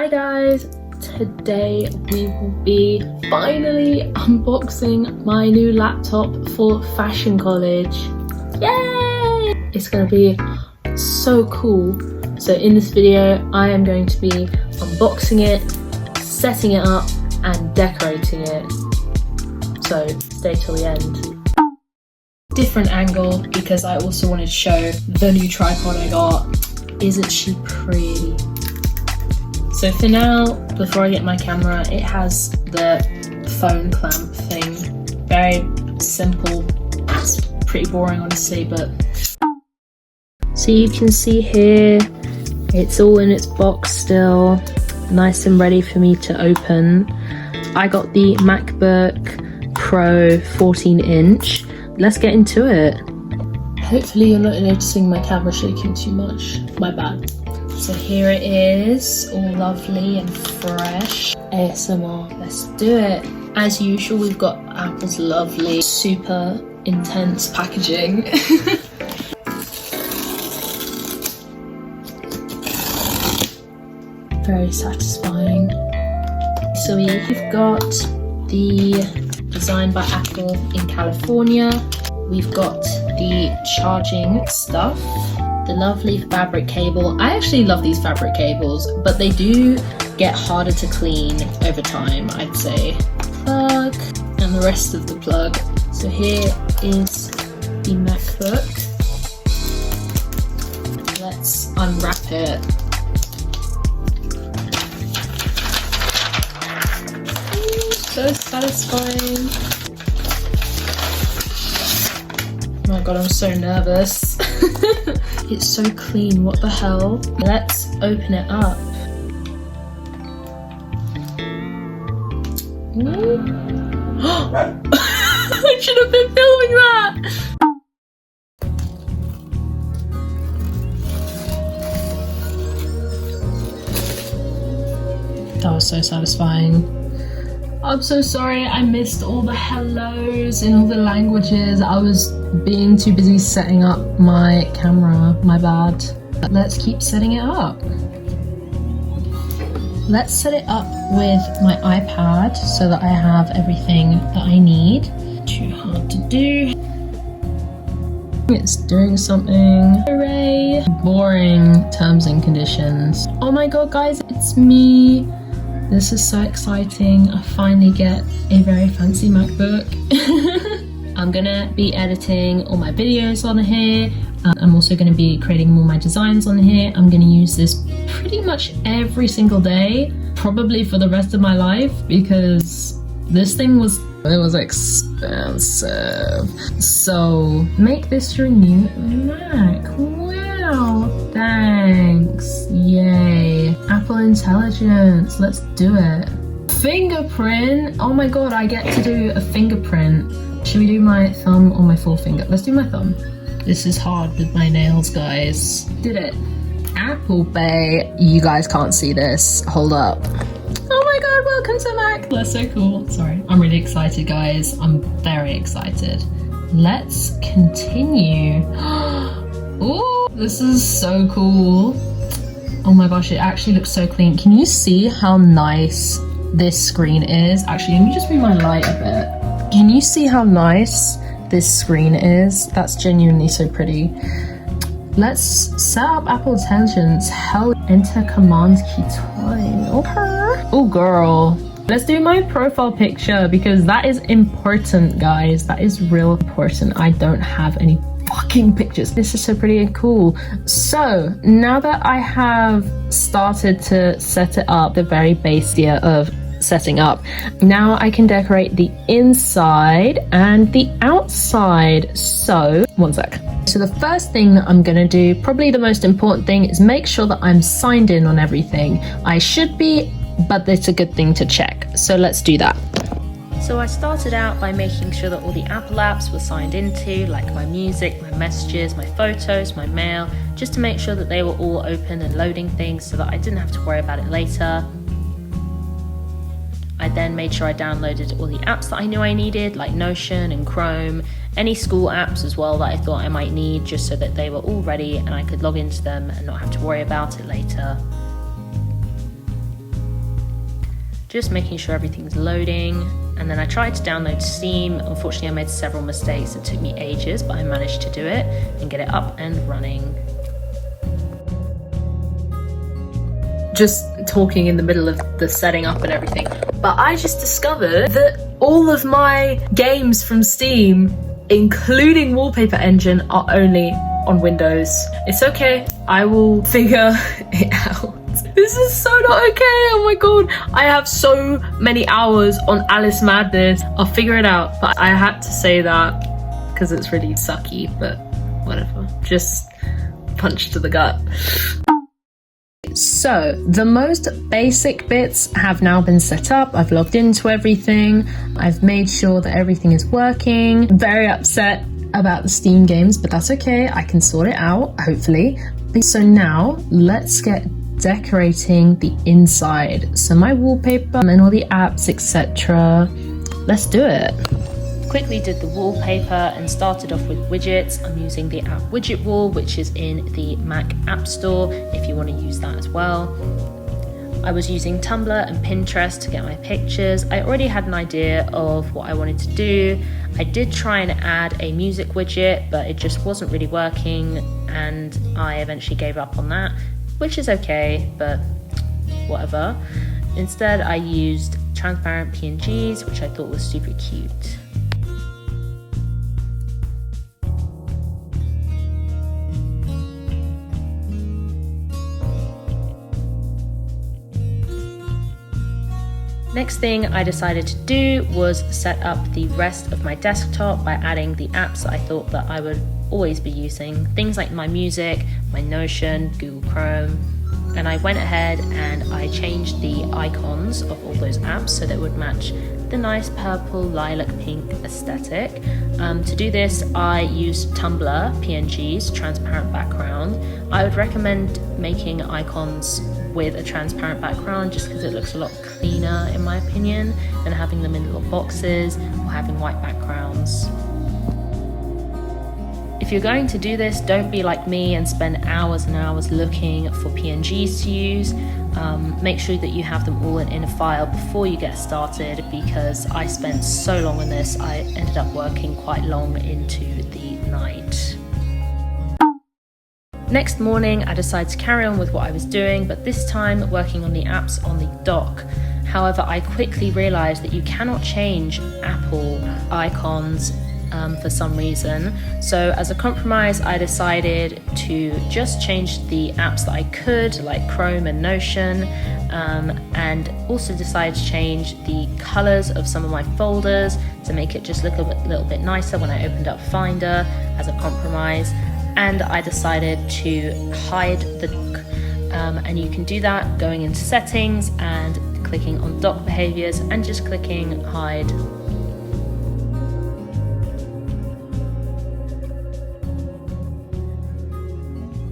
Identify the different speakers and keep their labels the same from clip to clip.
Speaker 1: Hi guys, today we will be finally unboxing my new laptop for fashion college. Yay! It's gonna be so cool. So in this video I am going to be unboxing it, setting it up and decorating it. So stay till the end. Different angle because I also wanted to show the new tripod I got. Isn't she pretty? So for now, before I get my camera, it has the phone clamp thing. Very simple. It's pretty boring honestly, but so you can see here, it's all in its box still, nice and ready for me to open. I got the MacBook Pro 14-inch. Let's get into it. Hopefully you're not noticing my camera shaking too much. My bad. So here it is, all lovely and fresh. ASMR, let's do it. As usual, we've got Apple's lovely, super intense packaging. Very satisfying. So we've got the design by Apple in California. We've got the charging stuff, the lovely fabric cable. I actually love these fabric cables, but they do get harder to clean over time, I'd say. Plug and the rest of the plug. So here is the MacBook. Let's unwrap it. Ooh, so satisfying. Oh my god, I'm so nervous. It's so clean, what the hell? Let's open it up. I should have been filming that! That was so satisfying. I'm so sorry I missed all the hellos in all the languages. I was being too busy setting up my camera, my bad. Let's keep setting it up. Let's set it up with my iPad so that I have everything that I need. Too hard to do. It's doing something. Hooray! Boring terms and conditions. Oh my god guys, it's me. This is so exciting. I finally get a very fancy MacBook. I'm gonna be editing all my videos on here. I'm also gonna be creating all my designs on here. I'm gonna use this pretty much every single day, probably for the rest of my life, because this thing was expensive. So make this your new Mac. Wow, thanks. Yay. Apple Intelligence, let's do it. Fingerprint, oh my god, I get to do a fingerprint. Should we do my thumb or my forefinger? Let's do my thumb. This is hard with my nails, guys. Did it. Apple Pay, you guys can't see this. Hold up. Oh my god, welcome to Mac. That's so cool. Sorry, I'm really excited, guys. I'm very excited. Let's continue. Ooh, this is so cool. Oh my gosh, it actually looks so clean. Can you see how nice this screen is? Actually, let me just move my light a bit. Can you see how nice this screen is? That's genuinely so pretty. Let's set up Apple Intelligence. Hell, enter command key time. Okay. Oh girl. Let's do my profile picture because that is important, guys. That is real important. I don't have any fucking pictures. This is so pretty and cool. So now that I have started to set it up, the very base idea of setting up, now I can decorate the inside and the outside. So one sec. So the first thing that I'm gonna do, probably the most important thing, is make sure that I'm signed in on everything. I should be, but it's a good thing to check. So let's do that. So I started out by making sure that all the Apple apps were signed into, like my music, my messages, my photos, my mail, just to make sure that they were all open and loading things so that I didn't have to worry about it later. I then made sure I downloaded all the apps that I knew I needed, like Notion and Chrome, any school apps as well that I thought I might need, just so that they were all ready and I could log into them and not have to worry about it later.
Speaker 2: just making sure everything's loading. And then I tried to download Steam. Unfortunately, I made several mistakes. It took me ages, but I managed to do it and get it up and running.
Speaker 1: Just talking in the middle of the setting up and everything, but I just discovered that all of my games from Steam, including Wallpaper Engine, are only on Windows. It's okay, I will figure it out. This is so not okay, oh my god. I have so many hours on Alice Madness. I'll figure it out, but I had to say that because it's really sucky, but whatever. Just punch to the gut. So the most basic bits have now been set up. I've logged into everything. I've made sure that everything is working. Very upset about the Steam games, but that's okay. I can sort it out, hopefully. So now let's get decorating the inside. So my wallpaper and all the apps, etc. Let's do it.
Speaker 2: Quickly did the wallpaper and started off with widgets. I'm using the app widget wall, which is in the Mac App Store if you want to use that as well. I was using Tumblr and Pinterest to get my pictures. I already had an idea of what I wanted to do. I did try and add a music widget, but it just wasn't really working, and I eventually gave up on that, which is okay, but whatever. Instead, I used transparent PNGs, which I thought was super cute. Next thing I decided to do was set up the rest of my desktop by adding the apps that I thought that I would always be using. Things like my music, my Notion, Google Chrome. And I went ahead and I changed the icons of all those apps so that it would match the nice purple, lilac, pink aesthetic. To do this, I used Tumblr PNGs, transparent background. I would recommend making icons with a transparent background just because it looks a lot cleaner in my opinion than having them in little boxes or having white backgrounds. If you're going to do this, don't be like me and spend hours and hours looking for PNGs to use. Make sure that you have them all in a file before you get started, because I spent so long on this, I ended up working quite long into the night. Next morning, I decided to carry on with what I was doing, but this time working on the apps on the dock. However, I quickly realized that you cannot change Apple icons for some reason. So as a compromise, I decided to just change the apps that I could, like Chrome and Notion, and also decided to change the colors of some of my folders to make it just look a little bit nicer when I opened up Finder as a compromise. And I decided to hide the dock. And you can do that going into settings and clicking on dock behaviors and just clicking hide.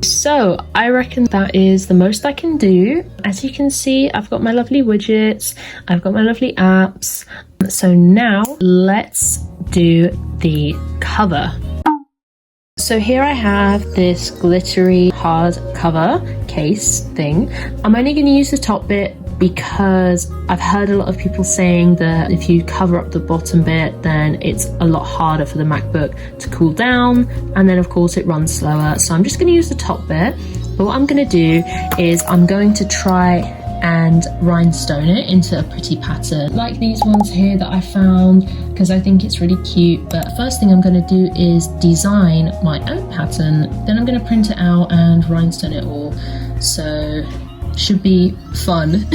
Speaker 1: So I reckon that is the most I can do. As you can see, I've got my lovely widgets, I've got my lovely apps. So now let's do the cover. So here I have this glittery hardcover case thing. I'm only going to use the top bit because I've heard a lot of people saying that if you cover up the bottom bit, then it's a lot harder for the MacBook to cool down, and then of course it runs slower. So I'm just going to use the top bit, but what I'm going to do is I'm going to try and rhinestone it into a pretty pattern like these ones here that I found, because I think it's really cute. But first thing I'm going to do is design my own pattern, then I'm going to print it out and rhinestone it all. So should be fun.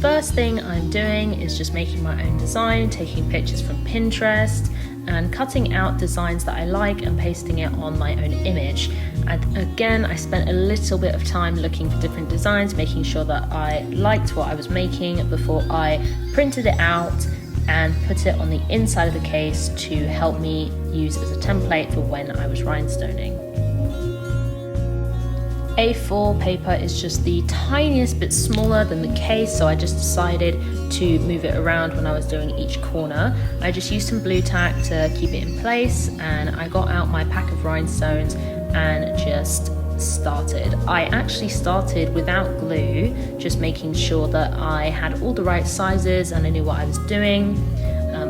Speaker 2: First thing I'm doing is just making my own design, taking pictures from Pinterest and cutting out designs that I like and pasting it on my own image. And again, I spent a little bit of time looking for different designs, making sure that I liked what I was making before I printed it out and put it on the inside of the case to help me use as a template for when I was rhinestoning. A4 paper is just the tiniest bit smaller than the case, so I just decided to move it around when I was doing each corner. I just used some blue tack to keep it in place, and I got out my pack of rhinestones and just started. I actually started without glue, just making sure that I had all the right sizes and I knew what I was doing.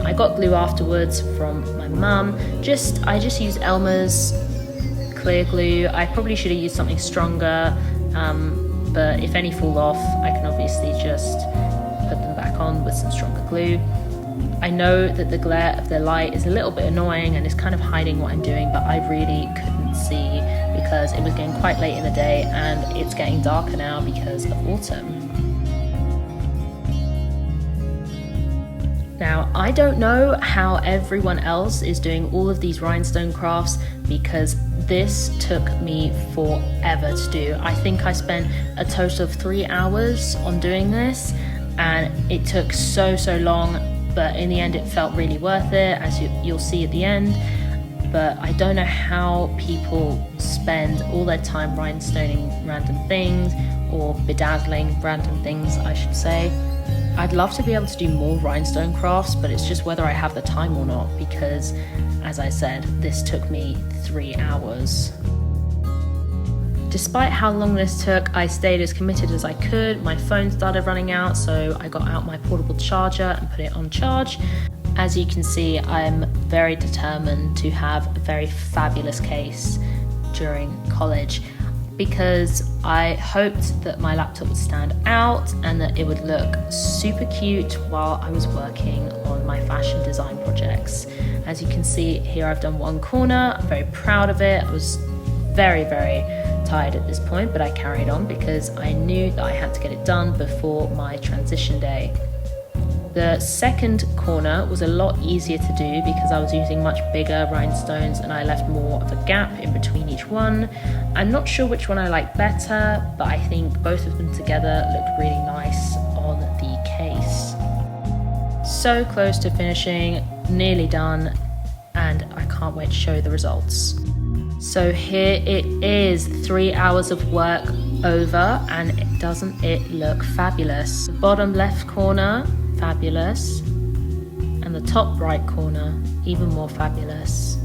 Speaker 2: I got glue afterwards from my mum. I just used Elmer's clear glue. I probably should have used something stronger, but if any fall off, I can obviously just put them back on with some stronger glue. I know that the glare of the light is a little bit annoying and it's kind of hiding what I'm doing, but I really couldn't see because it was getting quite late in the day and it's getting darker now because of autumn. Now, I don't know how everyone else is doing all of these rhinestone crafts because this took me forever to do. I think I spent a total of 3 hours on doing this and it took so long, but in the end it felt really worth it, as you'll see at the end. But I don't know how people spend all their time rhinestoning random things, or bedazzling random things, I should say. I'd love to be able to do more rhinestone crafts, but it's just whether I have the time or not, because as I said, this took me 3 hours. Despite how long this took, I stayed as committed as I could. My phone started running out, so I got out my portable charger and put it on charge. As you can see, I'm very determined to have a very fabulous case during college, because I hoped that my laptop would stand out and that it would look super cute while I was working on my fashion design projects. As you can see here, I've done one corner. I'm very proud of it. I was very tired at this point, but I carried on because I knew that I had to get it done before my transition day. The second corner was a lot easier to do because I was using much bigger rhinestones and I left more of a gap in between each one. I'm not sure which one I like better, but I think both of them together looked really nice on the case. So close to finishing, nearly done, and I can't wait to show you the results. So here it is, 3 hours of work over, and doesn't it look fabulous? The bottom left corner, fabulous, and the top right corner, even more fabulous.